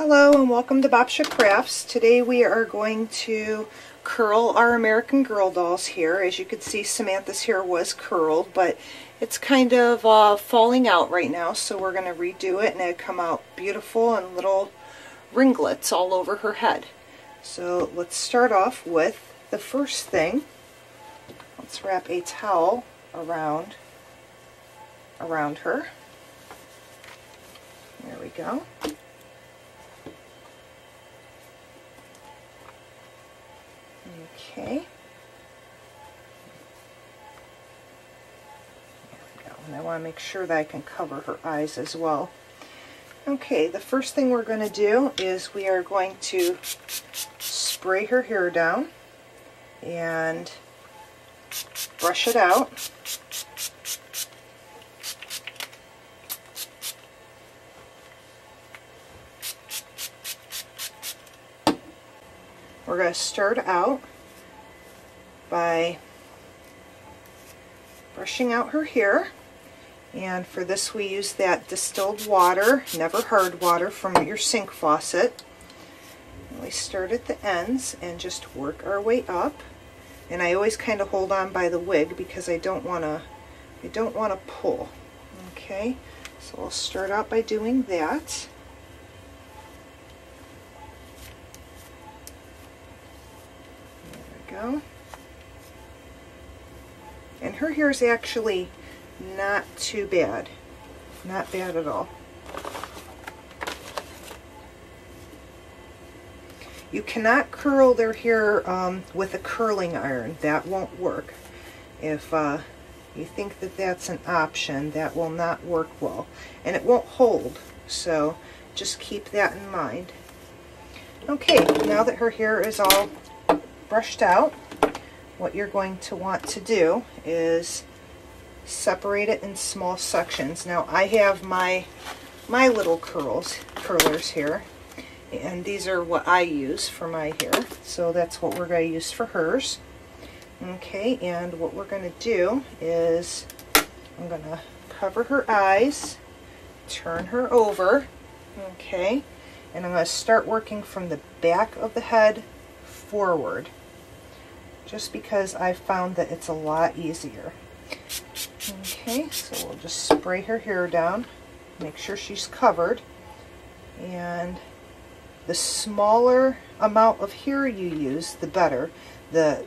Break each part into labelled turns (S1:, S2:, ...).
S1: Hello and welcome to Babcia Crafts. Today we are going to curl our American Girl dolls here. As you can see, Samantha's hair was curled, but it's kind of falling out right now, so we're going to redo it and it'll come out beautiful and little ringlets all over her head. So let's start off with the first thing. Let's wrap a towel around her. There we go. Okay. There we go. And I want to make sure that I can cover her eyes as well. Okay, the first thing we're going to do is we are going to spray her hair down and brush it out. We're going to start out by brushing out her hair, and for this we use that distilled water, never hard water, from your sink faucet. And we start at the ends and just work our way up, and I always kind of hold on by the wig because I don't want to pull. Okay, so we'll start out by doing that. Go. And her hair is actually not too bad. Not bad at all. You cannot curl their hair with a curling iron. That won't work. If you think that that's an option, that will not work well. And it won't hold. So just keep that in mind. Okay, now that her hair is all brushed out, what you're going to want to do is separate it in small sections. Now I have my little curlers here, and these are what I use for my hair, so that's what we're going to use for hers. Okay, and what we're going to do is I'm going to cover her eyes, turn her over, okay, and I'm going to start working from the back of the head forward, just because I found that it's a lot easier. Okay, so we'll just spray her hair down, make sure she's covered, and the smaller amount of hair you use, the better. The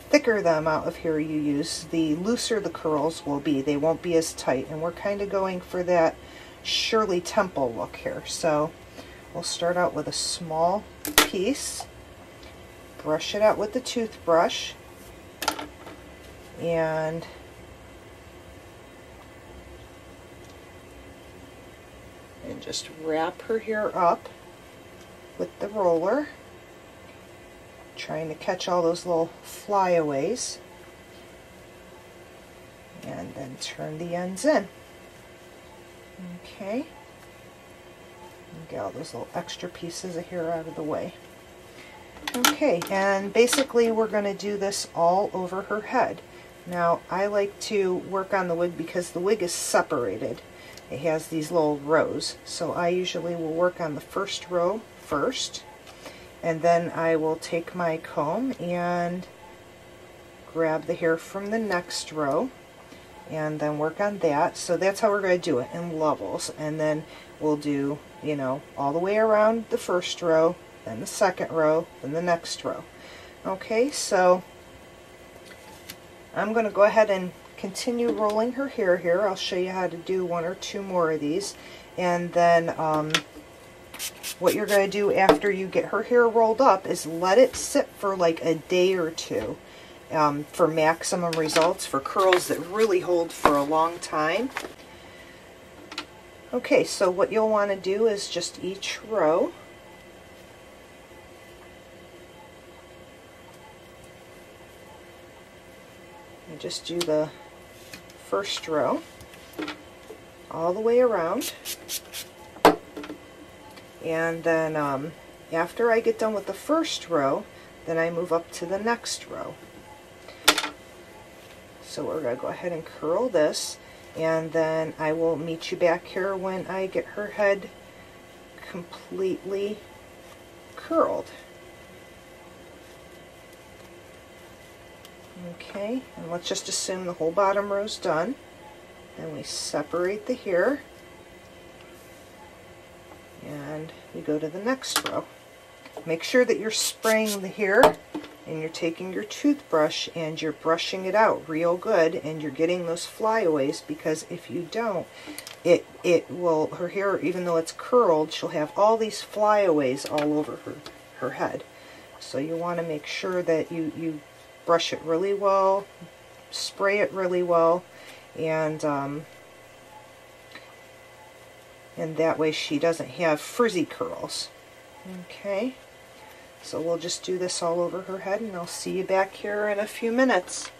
S1: thicker the amount of hair you use, the looser the curls will be. They won't be as tight, and we're kind of going for that Shirley Temple look here. So we'll start out with a small piece, brush it out with the toothbrush, and just wrap her hair up with the roller, trying to catch all those little flyaways, and then turn the ends in. Okay, and get all those little extra pieces of hair out of the way. Okay, and basically we're going to do this all over her head. Now I like to work on the wig because the wig is separated. It has these little rows, so I usually will work on the first row first, and then I will take my comb and grab the hair from the next row and then work on that. So that's how we're going to do it, in levels, and then we'll do, you know, all the way around the first row, then the second row, then the next row. Okay, so I'm going to go ahead and continue rolling her hair here. I'll show you how to do one or two more of these, and then what you're going to do after you get her hair rolled up is let it sit for like a day or two for maximum results, for curls that really hold for a long time. Okay, so what you'll want to do is just each row, and just do the first row all the way around, and then after I get done with the first row, then I move up to the next row. So we're going to go ahead and curl this, and then I will meet you back here when I get her head completely curled. Okay, and let's just assume the whole bottom row's done. Then we separate the hair and we go to the next row. Make sure that you're spraying the hair and you're taking your toothbrush and you're brushing it out real good and you're getting those flyaways, because if you don't, it will, her hair, even though it's curled, she'll have all these flyaways all over her head. So you want to make sure that you brush it really well, spray it really well, and that way she doesn't have frizzy curls. Okay, so we'll just do this all over her head, and I'll see you back here in a few minutes.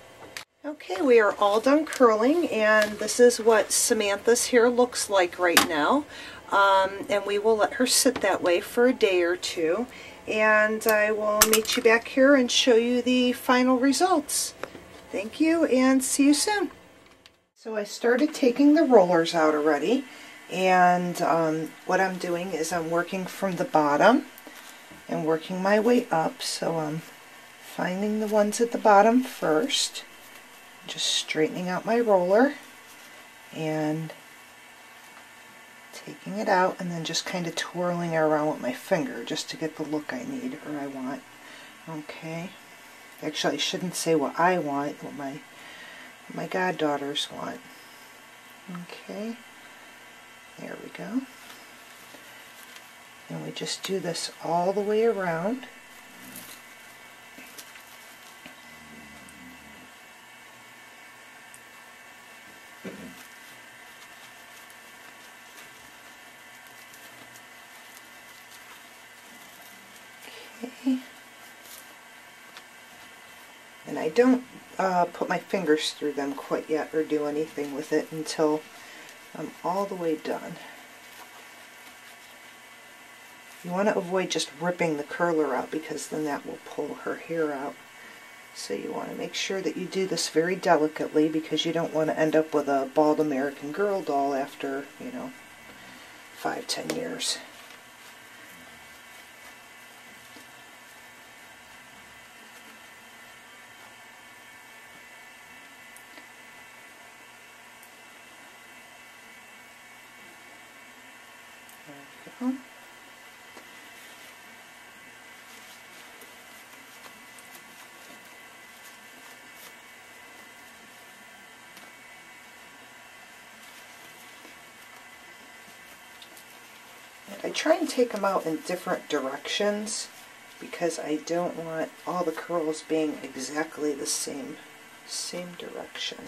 S1: Okay, we are all done curling, and this is what Samantha's hair looks like right now. And we will let her sit that way for a day or two, and I will meet you back here and show you the final results. Thank you, and see you soon. So I started taking the rollers out already, and what I'm doing is I'm working from the bottom and working my way up. So I'm finding the ones at the bottom first, just straightening out my roller and taking it out, and then just kind of twirling it around with my finger just to get the look I need or I want. Okay, actually I shouldn't say what I want, what my goddaughters want. Okay, there we go. And we just do this all the way around. Okay. And I don't put my fingers through them quite yet or do anything with it until I'm all the way done. You want to avoid just ripping the curler out, because then that will pull her hair out. So you want to make sure that you do this very delicately, because you don't want to end up with a bald American Girl doll after, 5-10 years. There we go. I try and take them out in different directions, because I don't want all the curls being exactly the same direction.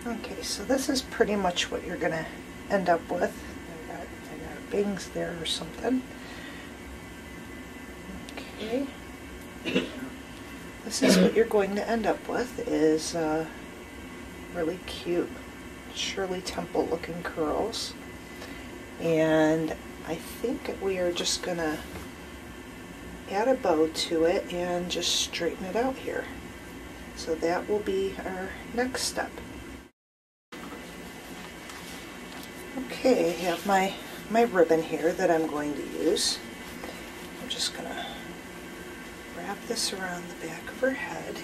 S1: Okay, so this is pretty much what you're going to end up with. I got bangs there or something. Okay. This is what you're going to end up with, is really cute Shirley Temple looking curls. And I think we are just going to add a bow to it and just straighten it out here. So that will be our next step. Okay, I have my ribbon here that I'm going to use. I'm just going to wrap this around the back of her head.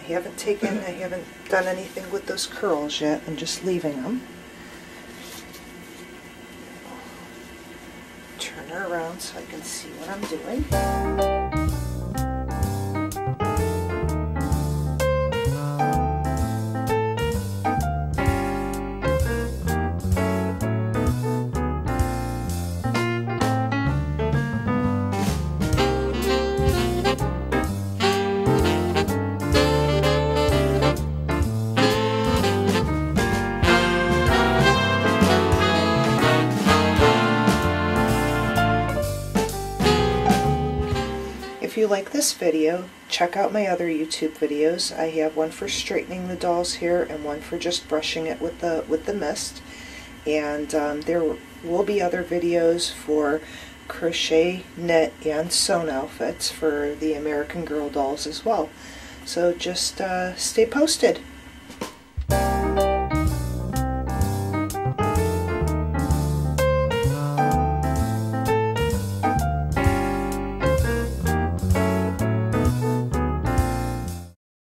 S1: I haven't done anything with those curls yet. I'm just leaving them. Turn her around so I can see what I'm doing. like this video, check out my other YouTube videos. I have one for straightening the dolls' hair and one for just brushing it with the mist. And there will be other videos for crochet, knit, and sewn outfits for the American Girl dolls as well. So just stay posted.